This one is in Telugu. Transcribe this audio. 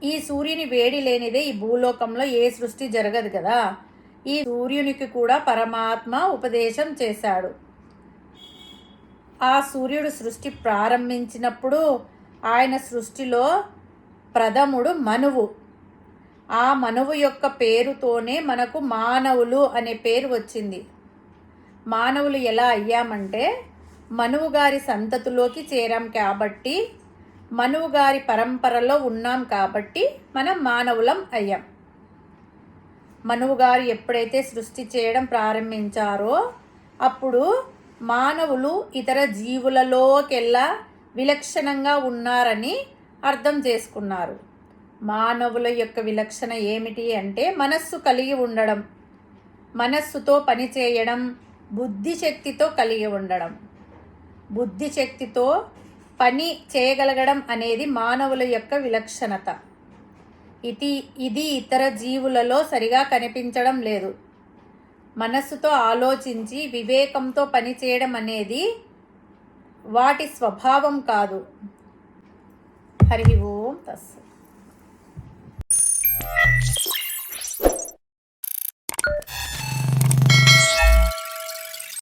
ఈ సూర్యుని వేడి లేనిదే ఈ భూలోకంలో ఏ సృష్టి జరగదు కదా. ఈ సూర్యునికి కూడా పరమాత్మ ఉపదేశం చేశాడు. ఆ సూర్యుడు సృష్టి ప్రారంభించినప్పుడు ఆయన సృష్టిలో ప్రథముడు మనువు. ఆ మనువు యొక్క పేరుతోనే మనకు మానవులు అనే పేరు వచ్చింది. మానవులు ఎలా అయ్యామంటే మనువు గారి సంతతిలోకి చేరాం కాబట్టి, మనువు గారి పరంపరలో ఉన్నాం కాబట్టి మనం మానవులం అయ్యాం. మనువు గారు ఎప్పుడైతే సృష్టి చేయడం ప్రారంభించారో అప్పుడు మానవులు ఇతర జీవులలోకెల్లా విలక్షణంగా ఉన్నారని అర్థం చేసుకున్నారు. మానవుల యొక్క విలక్షణ ఏమిటి అంటే మనస్సు కలిగి ఉండడం, మనస్సుతో పని చేయడం, బుద్ధిశక్తితో కలిగి ఉండడం. బుద్ధిశక్తితో పని చేయగలగడం అనేది మానవుల యొక్క విలక్షణత. ఇది ఇతర జీవులలో సరిగా కనిపించడం లేదు. మనస్సుతో ఆలోచించి వివేకంతో పనిచేయడం అనేది వాటి స్వభావం కాదు. హరి ఓం తస్సత్.